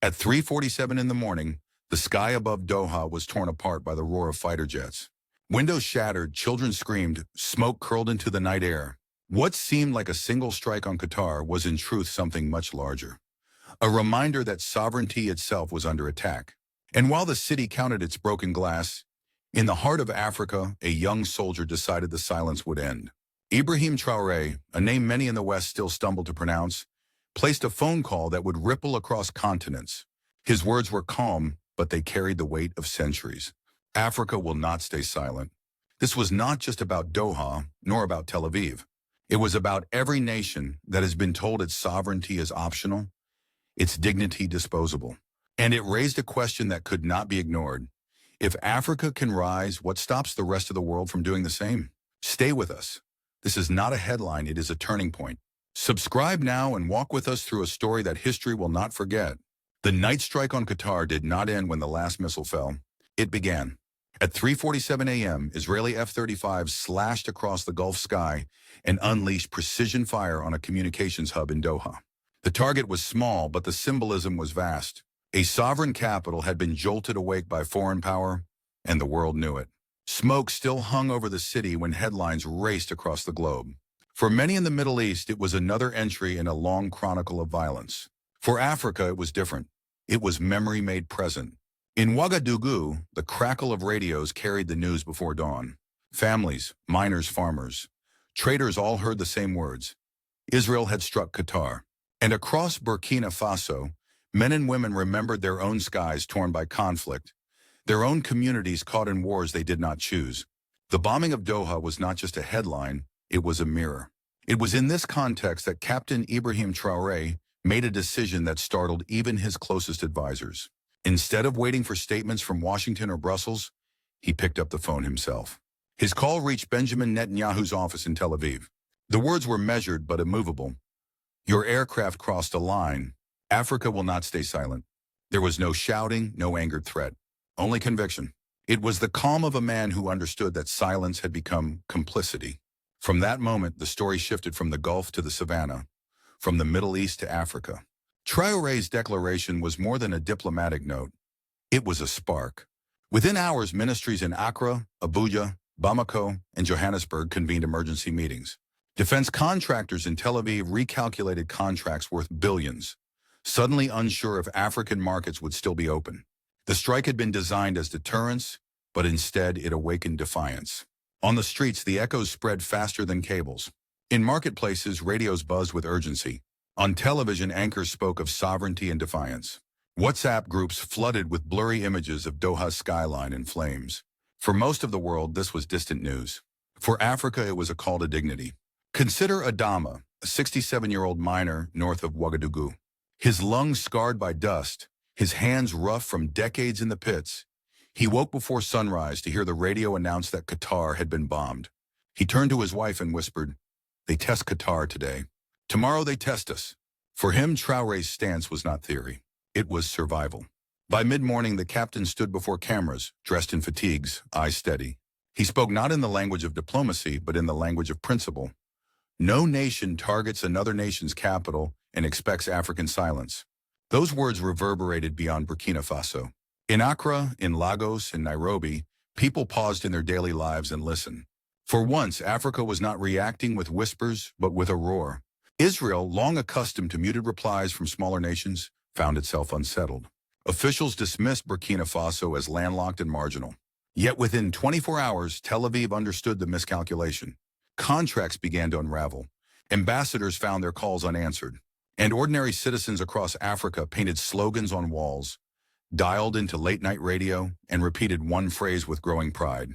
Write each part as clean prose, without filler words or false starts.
At 3:47 in the morning, the sky above Doha was torn apart by the roar of fighter jets. Windows shattered, children screamed, smoke curled into the night air. What seemed like a single strike on Qatar was in truth something much larger. A reminder that sovereignty itself was under attack. And while the city counted its broken glass, in the heart of Africa, a young soldier decided the silence would end. Ibrahim Traoré, a name many in the West still stumble to pronounce, placed a phone call that would ripple across continents. His words were calm, but they carried the weight of centuries. Africa will not stay silent. This was not just about Doha, nor about Tel Aviv. It was about every nation that has been told its sovereignty is optional, its dignity disposable. And it raised a question that could not be ignored. If Africa can rise, what stops the rest of the world from doing the same? Stay with us. This is not a headline, it is a turning point. Subscribe now and walk with us through a story that history will not forget. The night strike on Qatar did not end when the last missile fell. It began. At 3:47 a.m., Israeli F-35s slashed across the Gulf sky and unleashed precision fire on a communications hub in Doha. The target was small, but the symbolism was vast. A sovereign capital had been jolted awake by foreign power, and the world knew it. Smoke still hung over the city when headlines raced across the globe. For many in the Middle East, it was another entry in a long chronicle of violence. For Africa, it was different. It was memory made present. In Ouagadougou, the crackle of radios carried the news before dawn. Families, miners, farmers, traders all heard the same words. Israel had struck Qatar. And across Burkina Faso, men and women remembered their own skies torn by conflict, their own communities caught in wars they did not choose. The bombing of Doha was not just a headline, it was a mirror. It was in this context that Captain Ibrahim Traoré made a decision that startled even his closest advisors. Instead of waiting for statements from Washington or Brussels, he picked up the phone himself. His call reached Benjamin Netanyahu's office in Tel Aviv. The words were measured but immovable. Your aircraft crossed a line. Africa will not stay silent. There was no shouting, no angered threat, only conviction. It was the calm of a man who understood that silence had become complicity. From that moment, the story shifted from the Gulf to the Savannah, from the Middle East to Africa. Traoré's declaration was more than a diplomatic note. It was a spark. Within hours, ministries in Accra, Abuja, Bamako, and Johannesburg convened emergency meetings. Defense contractors in Tel Aviv recalculated contracts worth billions, suddenly unsure if African markets would still be open. The strike had been designed as deterrence, but instead it awakened defiance. On the streets, the echoes spread faster than cables. In marketplaces, radios buzzed with urgency. On television, anchors spoke of sovereignty and defiance. WhatsApp groups flooded with blurry images of Doha's skyline in flames. For most of the world, this was distant news. For Africa, it was a call to dignity. Consider Adama, a 67-year-old miner north of Ouagadougou. His lungs scarred by dust, his hands rough from decades in the pits. He woke before sunrise to hear the radio announce that Qatar had been bombed. He turned to his wife and whispered, "They test Qatar today. Tomorrow they test us." For him, Traoré's stance was not theory. It was survival. By mid-morning, the captain stood before cameras, dressed in fatigues, eyes steady. He spoke not in the language of diplomacy, but in the language of principle. No nation targets another nation's capital and expects African silence. Those words reverberated beyond Burkina Faso. In Accra, in Lagos, in Nairobi, people paused in their daily lives and listened. For once, Africa was not reacting with whispers, but with a roar. Israel, long accustomed to muted replies from smaller nations, found itself unsettled. Officials dismissed Burkina Faso as landlocked and marginal. Yet within 24 hours, Tel Aviv understood the miscalculation. Contracts began to unravel. Ambassadors found their calls unanswered. And ordinary citizens across Africa painted slogans on walls, dialed into late-night radio, and repeated one phrase with growing pride: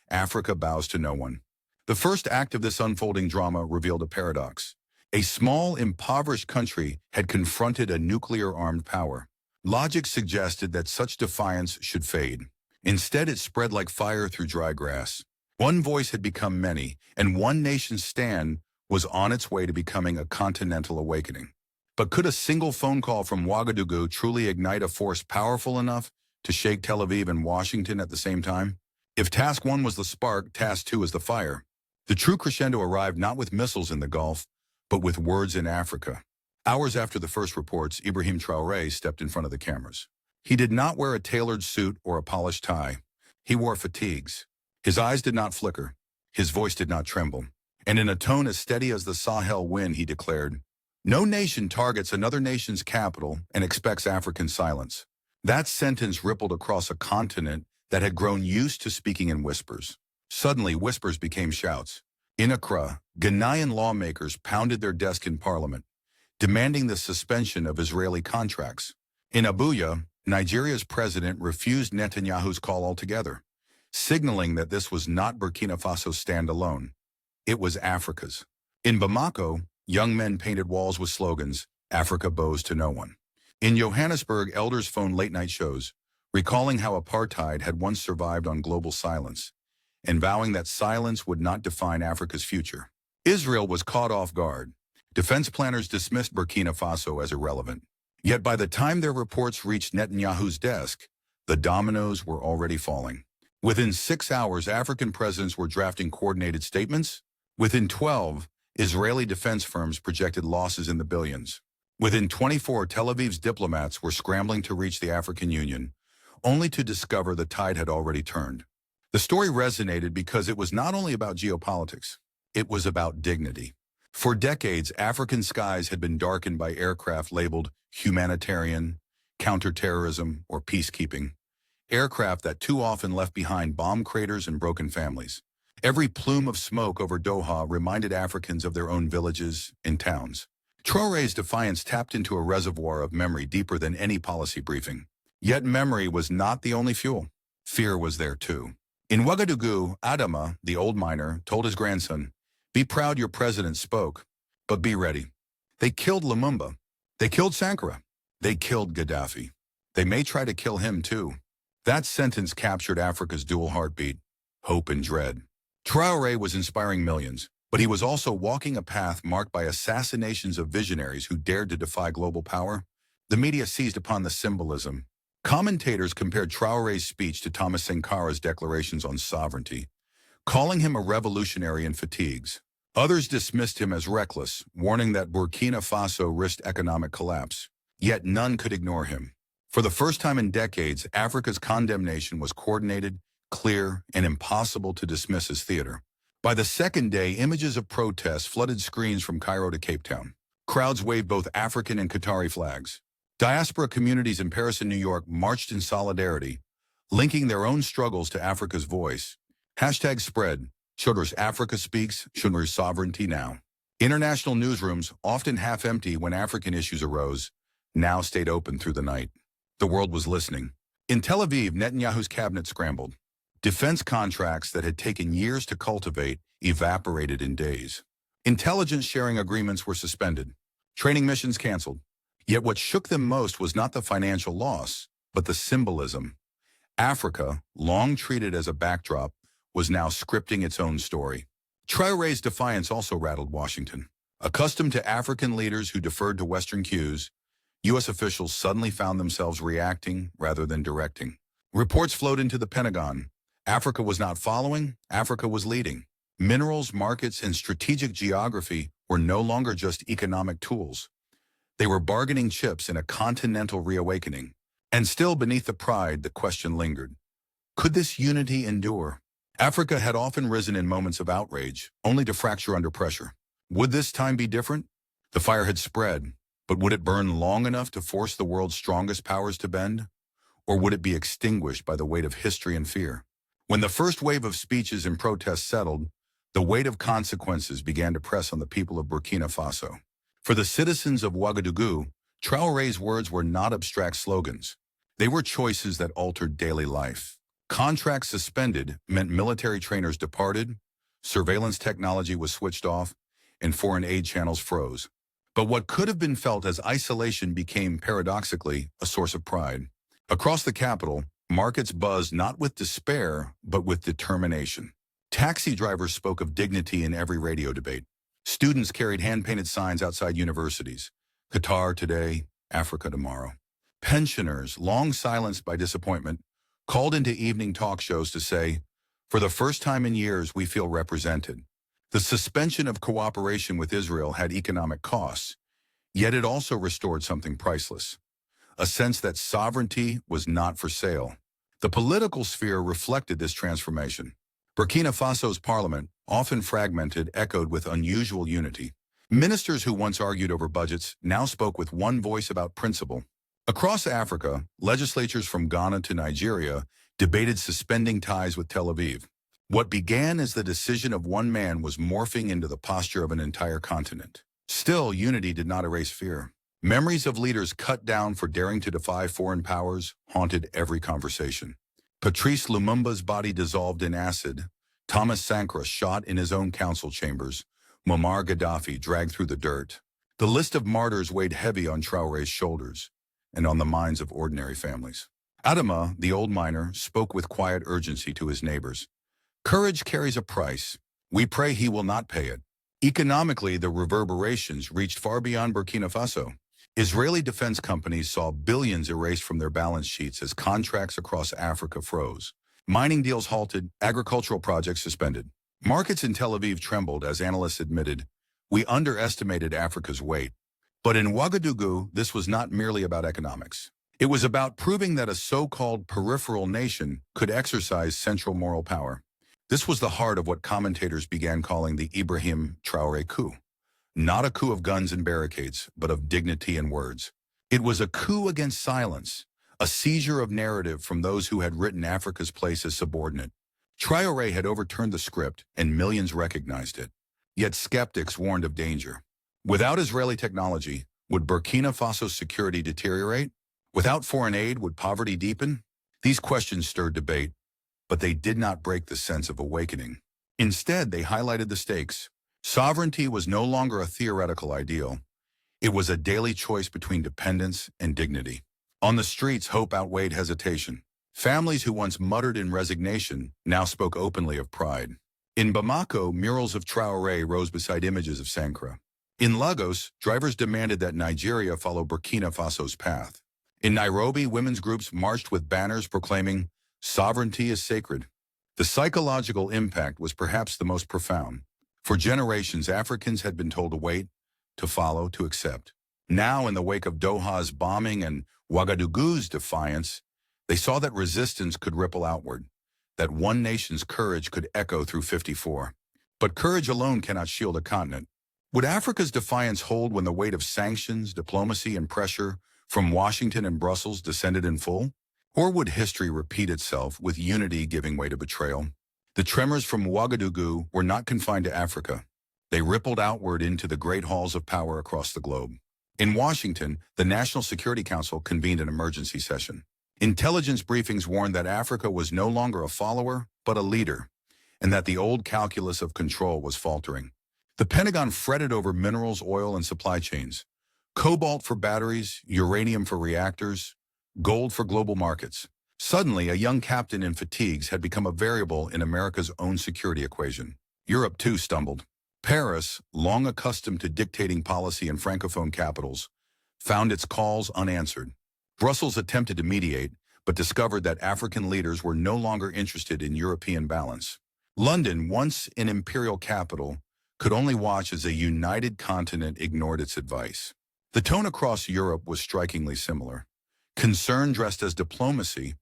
Africa bows to no one. The first act of this unfolding drama revealed a paradox. A small, impoverished country had confronted a nuclear-armed power. Logic suggested that such defiance should fade. Instead, it spread like fire through dry grass. One voice had become many, and one nation's stand was on its way to becoming a continental awakening. But could a single phone call from Ouagadougou truly ignite a force powerful enough to shake Tel Aviv and Washington at the same time? If task one was the spark, task two is the fire. The true crescendo arrived not with missiles in the Gulf, but with words in Africa. Hours after the first reports, Ibrahim Traoré stepped in front of the cameras. He did not wear a tailored suit or a polished tie. He wore fatigues. His eyes did not flicker. His voice did not tremble. And in a tone as steady as the Sahel wind, he declared, "No nation targets another nation's capital and expects African silence." That sentence rippled across a continent that had grown used to speaking in whispers. Suddenly, whispers became shouts. In Accra, Ghanaian lawmakers pounded their desk in parliament, demanding the suspension of Israeli contracts. In Abuja, Nigeria's president refused Netanyahu's call altogether, signaling that this was not Burkina Faso's standalone. It was Africa's. In Bamako, young men painted walls with slogans, "Africa bows to no one." In Johannesburg, elders phoned late-night shows, recalling how apartheid had once survived on global silence, and vowing that silence would not define Africa's future. Israel was caught off guard. Defense planners dismissed Burkina Faso as irrelevant. Yet by the time their reports reached Netanyahu's desk, the dominoes were already falling. Within 6 hours, African presidents were drafting coordinated statements. Within 12, Israeli defense firms projected losses in the billions. Within 24, Tel Aviv's diplomats were scrambling to reach the African Union, only to discover the tide had already turned. The story resonated because it was not only about geopolitics, it was about dignity. For decades, African skies had been darkened by aircraft labeled humanitarian, counterterrorism, or peacekeeping. Aircraft that too often left behind bomb craters and broken families. Every plume of smoke over Doha reminded Africans of their own villages and towns. Traore's defiance tapped into a reservoir of memory deeper than any policy briefing. Yet memory was not the only fuel. Fear was there too. In Ouagadougou, Adama, the old miner, told his grandson, "Be proud your president spoke, but be ready." They killed Lumumba. They killed Sankara. They killed Gaddafi. They may try to kill him too. That sentence captured Africa's dual heartbeat, hope and dread. Traore was inspiring millions, but he was also walking a path marked by assassinations of visionaries who dared to defy global power. The media seized upon the symbolism. Commentators compared Traore's speech to Thomas Sankara's declarations on sovereignty, calling him a revolutionary in fatigues. Others dismissed him as reckless, warning that Burkina Faso risked economic collapse. Yet none could ignore him. For the first time in decades, Africa's condemnation was coordinated, clear, and impossible to dismiss as theater. By the second day, images of protests flooded screens from Cairo to Cape Town. Crowds waved both African and Qatari flags. Diaspora communities in Paris and New York marched in solidarity, linking their own struggles to Africa's voice. Hashtag spread, Shudder's Africa Speaks, Shudder's Sovereignty Now. International newsrooms, often half empty when African issues arose, now stayed open through the night. The world was listening. In Tel Aviv, Netanyahu's cabinet scrambled. Defense contracts that had taken years to cultivate evaporated in days. Intelligence sharing agreements were suspended. Training missions canceled. Yet what shook them most was not the financial loss, but the symbolism. Africa, long treated as a backdrop, was now scripting its own story. Traore's defiance also rattled Washington. Accustomed to African leaders who deferred to Western cues, U.S. officials suddenly found themselves reacting rather than directing. Reports flowed into the Pentagon. Africa was not following, Africa was leading. Minerals, markets, and strategic geography were no longer just economic tools. They were bargaining chips in a continental reawakening. And still beneath the pride, the question lingered. Could this unity endure? Africa had often risen in moments of outrage, only to fracture under pressure. Would this time be different? The fire had spread, but would it burn long enough to force the world's strongest powers to bend? Or would it be extinguished by the weight of history and fear? When the first wave of speeches and protests settled, the weight of consequences began to press on the people of Burkina Faso. For the citizens of Ouagadougou, Traore's words were not abstract slogans. They were choices that altered daily life. Contracts suspended meant military trainers departed, surveillance technology was switched off, and foreign aid channels froze. But what could have been felt as isolation became, paradoxically, a source of pride. Across the capital, markets buzzed not with despair, but with determination. Taxi drivers spoke of dignity in every radio debate. Students carried hand-painted signs outside universities. Qatar today, Africa tomorrow. Pensioners, long silenced by disappointment, called into evening talk shows to say, "For the first time in years, we feel represented." The suspension of cooperation with Israel had economic costs, Yet it also restored something priceless, a sense that sovereignty was not for sale. The political sphere reflected this transformation. Burkina Faso's parliament, often fragmented, echoed with unusual unity. Ministers who once argued over budgets now spoke with one voice about principle. Across Africa, legislatures from Ghana to Nigeria debated suspending ties with Tel Aviv. What began as the decision of one man was morphing into the posture of an entire continent. Still, unity did not erase fear. Memories of leaders cut down for daring to defy foreign powers haunted every conversation. Patrice Lumumba's body dissolved in acid, Thomas Sankara shot in his own council chambers, Muammar Gaddafi dragged through the dirt. The list of martyrs weighed heavy on Traore's shoulders and on the minds of ordinary families. Adama, the old miner, spoke with quiet urgency to his neighbors. Courage carries a price. We pray he will not pay it. Economically, the reverberations reached far beyond Burkina Faso. Israeli defense companies saw billions erased from their balance sheets as contracts across Africa froze. Mining deals halted, agricultural projects suspended. Markets in Tel Aviv trembled as analysts admitted, we underestimated Africa's weight. But in Ouagadougou, this was not merely about economics. It was about proving that a so-called peripheral nation could exercise central moral power. This was the heart of what commentators began calling the Ibrahim Traoré coup. Not a coup of guns and barricades, but of dignity and words. It was a coup against silence, a seizure of narrative from those who had written Africa's place as subordinate. Traoré had overturned the script, and millions recognized it. Yet skeptics warned of danger. Without Israeli technology, would Burkina Faso's security deteriorate? Without foreign aid, would poverty deepen? These questions stirred debate, but they did not break the sense of awakening. Instead, they highlighted the stakes. Sovereignty was no longer a theoretical ideal. It was a daily choice between dependence and dignity. On the streets, hope outweighed hesitation. Families who once muttered in resignation now spoke openly of pride. In Bamako, murals of Traoré rose beside images of Sankara. In Lagos, drivers demanded that Nigeria follow Burkina Faso's path. In Nairobi, women's groups marched with banners proclaiming, "Sovereignty is sacred." The psychological impact was perhaps the most profound. For generations, Africans had been told to wait, to follow, to accept. Now, in the wake of Doha's bombing and Ouagadougou's defiance, they saw that resistance could ripple outward, that one nation's courage could echo through 54. But courage alone cannot shield a continent. Would Africa's defiance hold when the weight of sanctions, diplomacy, and pressure from Washington and Brussels descended in full? Or would history repeat itself with unity giving way to betrayal? The tremors from Ouagadougou were not confined to Africa. They rippled outward into the great halls of power across the globe. In Washington, the National Security Council convened an emergency session. Intelligence briefings warned that Africa was no longer a follower, but a leader, and that the old calculus of control was faltering. The Pentagon fretted over minerals, oil, and supply chains. Cobalt for batteries, uranium for reactors, gold for global markets. Suddenly, a young captain in fatigues had become a variable in America's own security equation. Europe, too, stumbled. Paris, long accustomed to dictating policy in Francophone capitals, found its calls unanswered. Brussels attempted to mediate, but discovered that African leaders were no longer interested in European balance. London, once an imperial capital, could only watch as a united continent ignored its advice. The tone across Europe was strikingly similar. Concern dressed as diplomacy,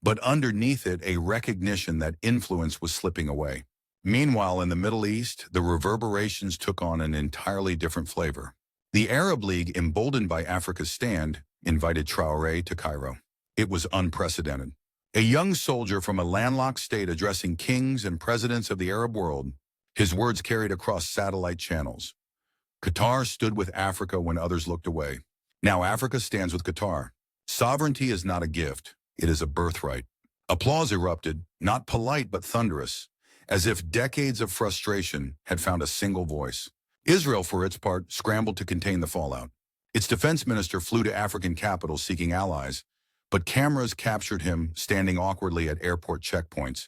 but underneath it a recognition that influence was slipping away. Meanwhile, in the Middle East, the reverberations took on an entirely different flavor. The Arab League, emboldened by Africa's stand, invited Traoré to Cairo. It was unprecedented. A young soldier from a landlocked state addressing kings and presidents of the Arab world, his words carried across satellite channels. Qatar stood with Africa when others looked away. Now Africa stands with Qatar. Sovereignty is not a gift, it is a birthright. Applause erupted, not polite but thunderous, as if decades of frustration had found a single voice. Israel, for its part, scrambled to contain the fallout. Its defense minister flew to African capitals seeking allies, but cameras captured him standing awkwardly at airport checkpoints,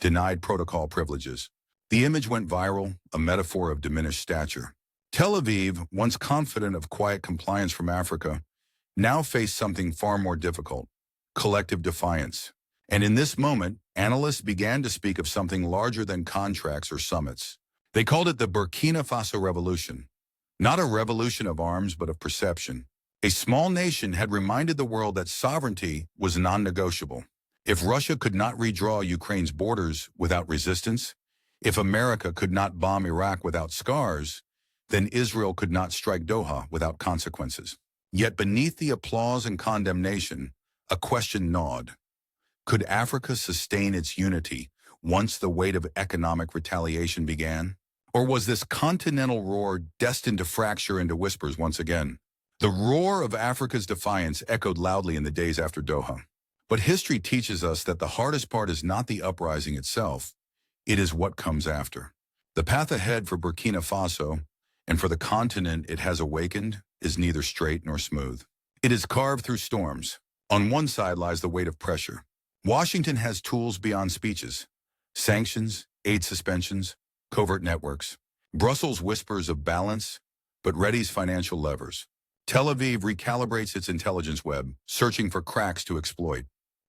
denied protocol privileges. The image went viral, a metaphor of diminished stature. Tel Aviv, once confident of quiet compliance from Africa, now faced something far more difficult: collective defiance. And in this moment, analysts began to speak of something larger than contracts or summits. They called it the Burkina Faso Revolution. Not a revolution of arms, but of perception. A small nation had reminded the world that sovereignty was non-negotiable. If Russia could not redraw Ukraine's borders without resistance, if America could not bomb Iraq without scars, then Israel could not strike Doha without consequences. Yet beneath the applause and condemnation, a question gnawed. Could Africa sustain its unity once the weight of economic retaliation began? Or was this continental roar destined to fracture into whispers once again? The roar of Africa's defiance echoed loudly in the days after Doha. But history teaches us that the hardest part is not the uprising itself, it is what comes after. The path ahead for Burkina Faso, and for the continent it has awakened, is neither straight nor smooth. It is carved through storms. On one side lies the weight of pressure. Washington has tools beyond speeches: sanctions, aid suspensions, covert networks. Brussels whispers of balance, but readies financial levers. Tel Aviv recalibrates its intelligence web, searching for cracks to exploit.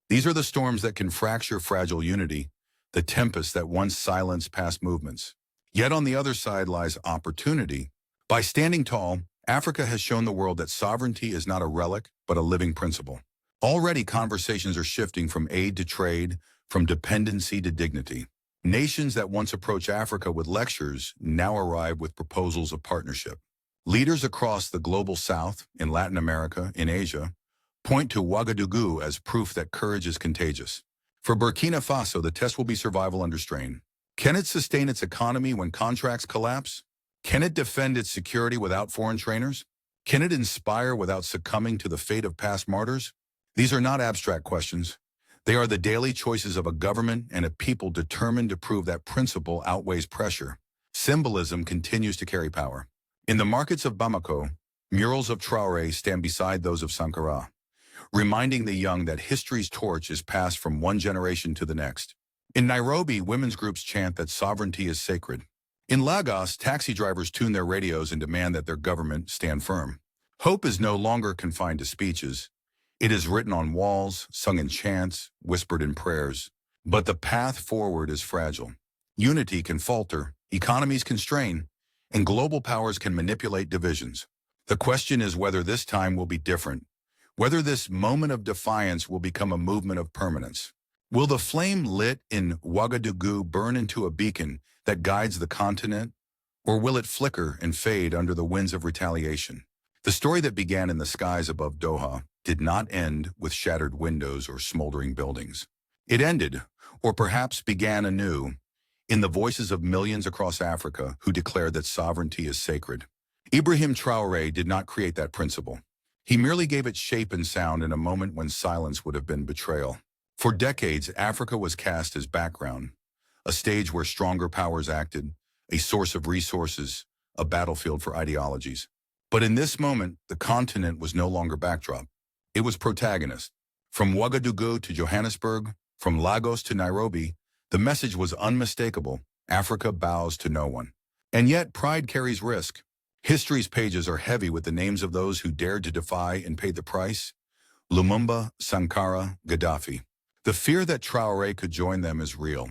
These are the storms that can fracture fragile unity, the tempests that once silenced past movements. Yet on the other side lies opportunity. By standing tall, Africa has shown the world that sovereignty is not a relic, but a living principle. Already conversations are shifting from aid to trade, from dependency to dignity. Nations that once approached Africa with lectures now arrive with proposals of partnership. Leaders across the global south, in Latin America, in Asia, point to Ouagadougou as proof that courage is contagious. For Burkina Faso, the test will be survival under strain. Can it sustain its economy when contracts collapse? Can it defend its security without foreign trainers? Can it inspire without succumbing to the fate of past martyrs? These are not abstract questions. They are the daily choices of a government and a people determined to prove that principle outweighs pressure. Symbolism continues to carry power. In the markets of Bamako, murals of Traore stand beside those of Sankara, reminding the young that history's torch is passed from one generation to the next. In Nairobi, women's groups chant that sovereignty is sacred. In Lagos, taxi drivers tune their radios and demand that their government stand firm. Hope is no longer confined to speeches. It is written on walls, sung in chants, whispered in prayers. But the path forward is fragile. Unity can falter, economies can strain, and global powers can manipulate divisions. The question is whether this time will be different, whether this moment of defiance will become a movement of permanence. Will the flame lit in Ouagadougou burn into a beacon that guides the continent, or will it flicker and fade under the winds of retaliation? The story that began in the skies above Doha did not end with shattered windows or smoldering buildings. It ended, or perhaps began anew, in the voices of millions across Africa who declared that sovereignty is sacred. Ibrahim Traoré did not create that principle. He merely gave it shape and sound in a moment when silence would have been betrayal. For decades, Africa was cast as background, a stage where stronger powers acted, a source of resources, a battlefield for ideologies. But in this moment, the continent was no longer backdrop. It was protagonist. From Ouagadougou to Johannesburg, from Lagos to Nairobi, the message was unmistakable: Africa bows to no one. And yet, pride carries risk. History's pages are heavy with the names of those who dared to defy and paid the price: Lumumba, Sankara, Gaddafi. The fear that Traoré could join them is real.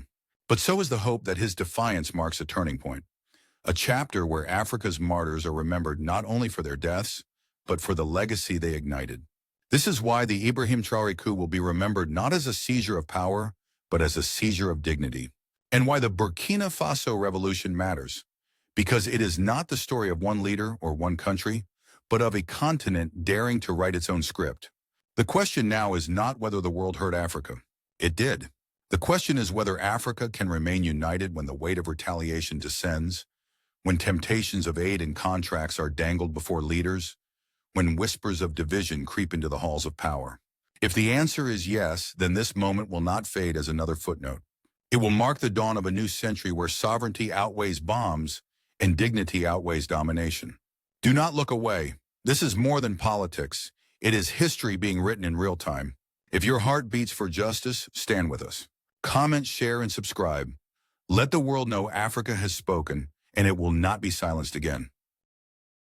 But so is the hope that his defiance marks a turning point, a chapter where Africa's martyrs are remembered not only for their deaths, but for the legacy they ignited. This is why the Ibrahim Traoré coup will be remembered not as a seizure of power, but as a seizure of dignity. And why the Burkina Faso revolution matters. Because it is not the story of one leader or one country, but of a continent daring to write its own script. The question now is not whether the world hurt Africa. It did. The question is whether Africa can remain united when the weight of retaliation descends, when temptations of aid and contracts are dangled before leaders, when whispers of division creep into the halls of power. If the answer is yes, then this moment will not fade as another footnote. It will mark the dawn of a new century where sovereignty outweighs bombs and dignity outweighs domination. Do not look away. This is more than politics. It is history being written in real time. If your heart beats for justice, stand with us. Comment, share, and subscribe. Let the world know Africa has spoken, and it will not be silenced again.